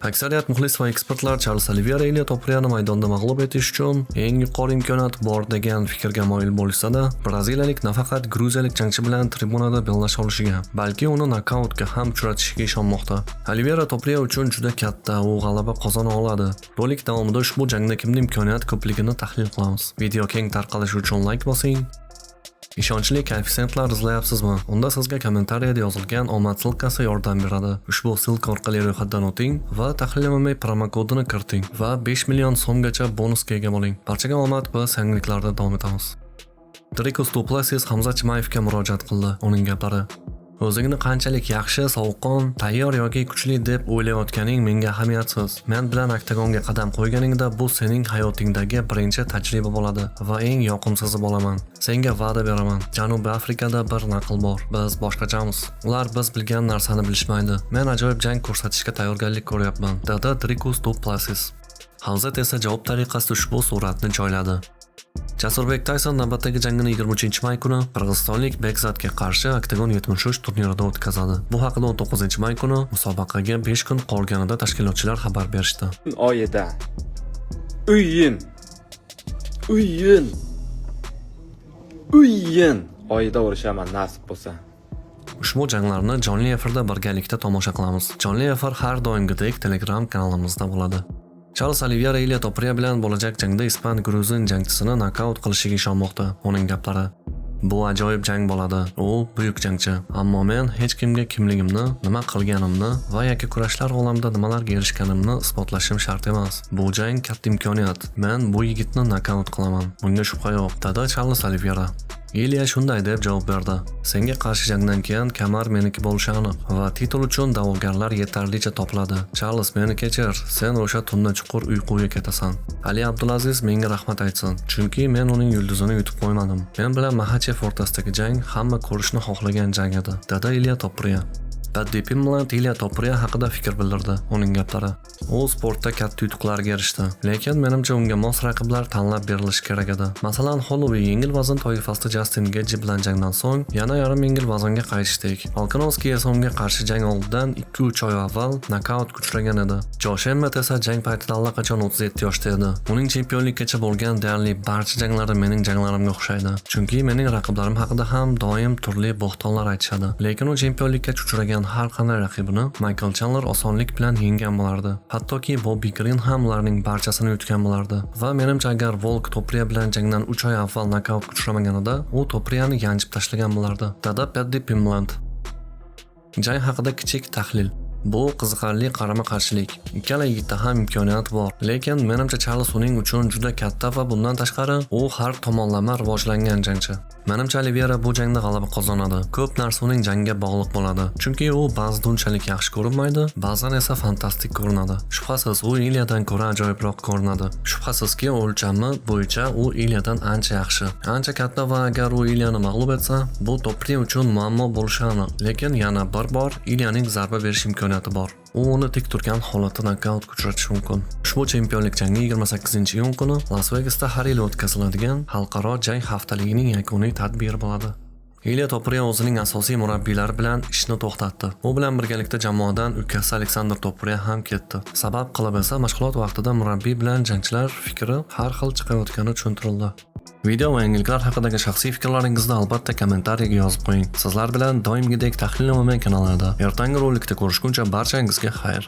Aksariyat muxlis va ekspertlar Charles Oliveira Ilia Topuryani maydonda mag'lub etish uchun eng yuqori imkoniyat bor degan fikrga moyil bo'lsa-da, braziliyalik nafaqat gruziyalik jangchi bilan tribunada bellasha olishiga, balki uni nokautga ham uchratishiga ishonmoqda. Oliveira Topuria uchun juda katta, u g'alaba qozona oladi. Rolik davomida ushbu jangda kimning imkoniyat ko'pligini tahlil qilamiz. Video keng tarqalishi uchun like bosing. Ishonchli koeffitsiyentlar izlayapsizmi? Unda sizga kommentariyada yozilgan omad silkasi yordam beradi. Ushbu silka orqali ro'yxatdan o'ting va tahlil MMA promokodini kiriting va 5 million so'mgacha bonusga ega bo'ling. Barchaga omad, biz yangiliklarda davom etamiz. Dricus du Plessis Hamza Chimayevga murojaat qildi. Uning gaplari: O'zingni qanchalik yaxshi, sovuqqon, tayyor yoki kuchli deb o'ylayotganing menga ahamiyatsiz. Men bilan oktagonga qadam qo'yganingda bu sening hayotingdagi birinchi tajriba bo'ladi va eng yoqimsizi bo'laman. Senga va'da beraman. Janubiy Afrikada bir naql bor. Biz boshqachamiz. Ular biz bilgan narsani bilishmaydi. Men ajoyib jang ko'rsatishga tayyorgarlik ko'ryapman, dedi Dricus du Plessis. Hamza esa javob tariqasida ushbu suratni joyladi. Jasurbek Tayson navbatdagi jangini 23-may kuni qirg'izistonlik Bekzatga qarshi Oktagon 73 turnirida o'tkazadi. Bu haqida 19-may kuni musobaqaga 5 kun qolganida tashkilotchilar xabar berishdi. Oyida O'yin oyida urishaman nasib bo'lsa. Ushbu janglarni jonli efirda birgalikda tomosha qilamiz. Jonli efir har doimgidek Telegram kanalimizda bo'ladi. Charles Oliveira Ilia Topuria bilan bo'lajak jangda ispan-gruzin jangchisini nokaut qilishiga ishonmoqda. Uning gaplari: Bu ajoyib jang bo'ladi. U buyuk jangchi, ammo men hech kimga kimligimni, nima qilganimni va yakkakurashlar olamida nimalarga erishganimni isbotlashim shart emas. Bu jang katta imkoniyat. Men bu yigitni nokaut qilaman. Bunga shubha yo'q, dedi Charles Oliveira. Ilia shunday deb javob berdi: Senga qarshi jangdan keyin kamar meniki bo'lishi aniq va titul uchun da'vogarlar yetarlicha topiladi. Charles, meni kechir, sen o'sha tunda chuqur uyquga ketasan. Ali Abdulaziz menga rahmat aytsin, chunki men uning yulduzini yutib qo'ymadim. Men bilan Maxachev o'rtasidagi jang hamma ko'rishni xohlagan jang edi, dedi Ilia Topuria. Paddy Pimblett Ilia Topuria haqida fikr bildirdi. Uning gaplari: U sportda katta yutuqlarga erishdi, lekin menimcha unga mos raqiblar tanlab berilishi kerak edi. Masalan, Holloway yengil vazn toifasida Justin Gaethje bilan jangdan so'ng yana yarim yengil vaznga qaytishdek. Volkanovski esa unga qarshi jang oldidan 2-3 oy avval nokautga uchragan edi. Josh Emmett esa jang paytida allaqachon 37 yoshda edi. Uning chempionlikkacha bo'lgan deyarli barcha janglari mening janglarimga o'xshaydi. Chunki mening raqiblarim haqida ham doim turli bo'xtonlar aytishadi. Lekin u chempionlikka uchragan har qanday raqibini Michael Chandler osonlik bilan yenggan bo'lardi. Hattoki Bobby Green ham ularning barchasini yutgan bo'lardi. Va menimcha agar Volk Topuria bilan jangdan 3 oy avval nokautga uchramaganida, u Topuriani yanchib tashlagan bo'lardi, dedi Paddy Pimblett. Jang haqida kichik tahlil. Bu qiziqarli qarama-qarshilik. Ikkala yigitda ham imkoniyat bor, lekin menimcha Charles uning uchun juda katta va bundan tashqari u har tomonlama rivojlangan jangchi. Menimcha Oliveira bu jangda g'alaba qozonadi. Ko'p narsa uning jangiga bog'liq bo'ladi. Chunki u ba'zida unchalik yaxshi ko'rinmaydi, ba'zan esa fantastik ko'rinadi. Shubhasiz u Iliadan ko'ra ajoyibroq ko'rinadi. Shubhasizki o'lchami bo'yicha u Iliadan ancha yaxshi, ancha katta va agar u Iliani mag'lub etsa, bu Topuria uchun muammo bo'lishi aniq. Lekin yana bir bor Ilianing zarba berish imkoniyati bor. U uni tik turgan holatda nokautga uchratishi mumkin. Ushbu chempionlik jangi 28-iyun kuni Las Vegasda har yil o'tkaziladigan xalqaro jang haftaligining yakuniy tadbiri bo'ladi. Ilia Topuria o'zining asosiy murabbiylari bilan ishni to'xtatdi. U bilan birgalikda jamoadan ukasi Aleksandr Topuria ham ketdi. Sabab qilib esa mashg'ulot vaqtida murabbiy bilan jangchilar fikri har xil chiqayotgani tushuntirildi. Video va yangiliklar haqidagi shaxsiy fikrlaringizni albatta kommentariyaga yozib qo'ying. Sizlar bilan doimgidek tahlil MMA kanalida ertangi rolikda ko'rishguncha barchangizga xayr.